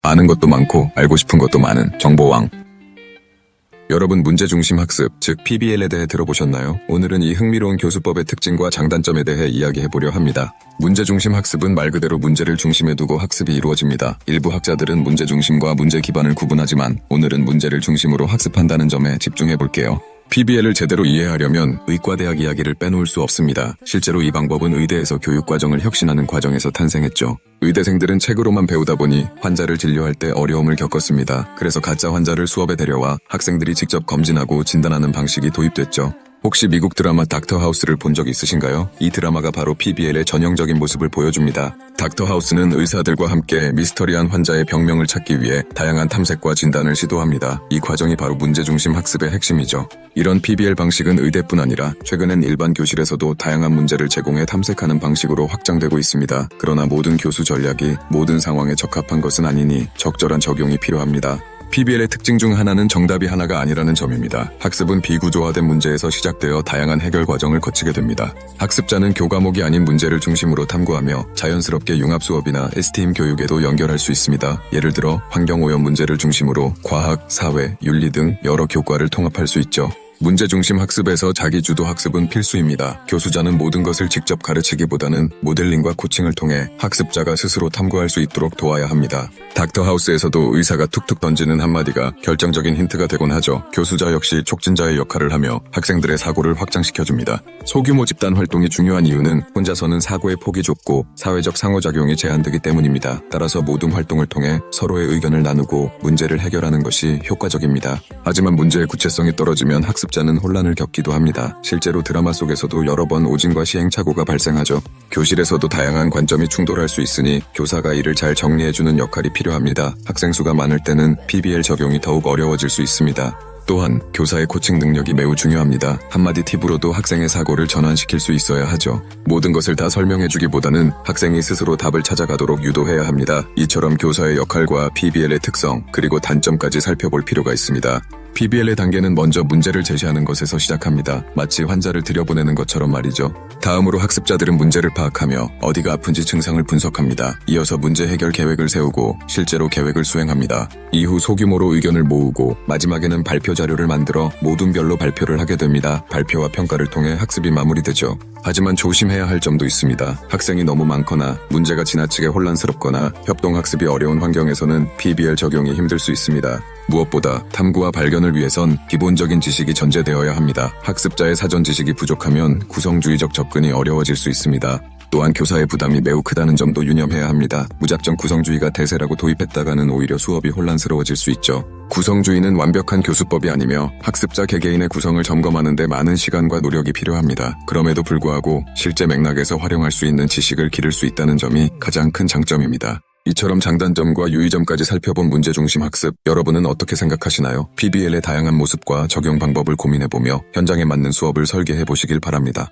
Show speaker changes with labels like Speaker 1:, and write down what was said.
Speaker 1: 아는 것도 많고 알고 싶은 것도 많은 정보왕. 여러분 문제중심 학습, 즉 PBL에 대해 들어보셨나요? 오늘은 이 흥미로운 교수법의 특징과 장단점에 대해 이야기해보려 합니다. 문제중심 학습은 말 그대로 문제를 중심에 두고 학습이 이루어집니다. 일부 학자들은 문제중심과 문제 기반을 구분하지만 오늘은 문제를 중심으로 학습한다는 점에 집중해볼게요. PBL을 제대로 이해하려면 의과대학 이야기를 빼놓을 수 없습니다. 실제로 이 방법은 의대에서 교육과정을 혁신하는 과정에서 탄생했죠. 의대생들은 책으로만 배우다 보니 환자를 진료할 때 어려움을 겪었습니다. 그래서 가짜 환자를 수업에 데려와 학생들이 직접 검진하고 진단하는 방식이 도입됐죠. 혹시 미국 드라마 닥터 하우스를 본 적 있으신가요? 이 드라마가 바로 PBL의 전형적인 모습을 보여줍니다. 닥터 하우스는 의사들과 함께 미스터리한 환자의 병명을 찾기 위해 다양한 탐색과 진단을 시도합니다. 이 과정이 바로 문제중심 학습의 핵심이죠. 이런 PBL 방식은 의대뿐 아니라 최근엔 일반 교실에서도 다양한 문제를 제공해 탐색하는 방식으로 확장되고 있습니다. 그러나 모든 교수 전략이 모든 상황에 적합한 것은 아니니 적절한 적용이 필요합니다. PBL의 특징 중 하나는 정답이 하나가 아니라는 점입니다. 학습은 비구조화된 문제에서 시작되어 다양한 해결 과정을 거치게 됩니다. 학습자는 교과목이 아닌 문제를 중심으로 탐구하며 자연스럽게 융합 수업이나 STEAM 교육에도 연결할 수 있습니다. 예를 들어 환경오염 문제를 중심으로 과학, 사회, 윤리 등 여러 교과를 통합할 수 있죠. 문제중심 학습에서 자기주도 학습은 필수입니다. 교수자는 모든 것을 직접 가르치기보다는 모델링과 코칭을 통해 학습자가 스스로 탐구할 수 있도록 도와야 합니다. 닥터 하우스에서도 의사가 툭툭 던지는 한마디가 결정적인 힌트가 되곤 하죠. 교수자 역시 촉진자의 역할을 하며 학생들의 사고를 확장시켜줍니다. 소규모 집단 활동이 중요한 이유는 혼자서는 사고의 폭이 좁고 사회적 상호작용이 제한되기 때문입니다. 따라서 모든 활동을 통해 서로의 의견을 나누고 문제를 해결하는 것이 효과적입니다. 하지만 문제의 구체성이 떨어지면 학습자는 혼란을 겪기도 합니다. 실제로 드라마 속에서도 여러 번 오진과 시행착오가 발생하죠. 교실에서도 다양한 관점이 충돌할 수 있으니 교사가 이를 잘 정리해주는 역할이 필요합니다. 학생 수가 많을 때는 PBL 적용이 더욱 어려워질 수 있습니다. 또한 교사의 코칭 능력이 매우 중요합니다. 한마디 팁으로도 학생의 사고를 전환시킬 수 있어야 하죠. 모든 것을 다 설명해주기보다는 학생이 스스로 답을 찾아가도록 유도해야 합니다. 이처럼 교사의 역할과 PBL의 특성, 그리고 단점까지 살펴볼 필요가 있습니다. PBL의 단계는 먼저 문제를 제시하는 것에서 시작합니다. 마치 환자를 들여보내는 것처럼 말이죠. 다음으로 학습자들은 문제를 파악하며 어디가 아픈지 증상을 분석합니다. 이어서 문제 해결 계획을 세우고 실제로 계획을 수행합니다. 이후 소규모로 의견을 모으고 마지막에는 발표 자료를 만들어 모든 별로 발표를 하게 됩니다. 발표와 평가를 통해 학습이 마무리되죠. 하지만 조심해야 할 점도 있습니다. 학생이 너무 많거나 문제가 지나치게 혼란스럽거나 협동학습이 어려운 환경에서는 PBL 적용이 힘들 수 있습니다. 무엇보다 탐구와 발견을 위해선 기본적인 지식이 전제되어야 합니다. 학습자의 사전 지식이 부족하면 구성주의적 접근이 어려워질 수 있습니다. 또한 교사의 부담이 매우 크다는 점도 유념해야 합니다. 무작정 구성주의가 대세라고 도입했다가는 오히려 수업이 혼란스러워질 수 있죠. 구성주의는 완벽한 교수법이 아니며 학습자 개개인의 구성을 점검하는 데 많은 시간과 노력이 필요합니다. 그럼에도 불구하고 실제 맥락에서 활용할 수 있는 지식을 기를 수 있다는 점이 가장 큰 장점입니다. 이처럼 장단점과 유의점까지 살펴본 문제중심 학습, 여러분은 어떻게 생각하시나요? PBL의 다양한 모습과 적용 방법을 고민해보며 현장에 맞는 수업을 설계해보시길 바랍니다.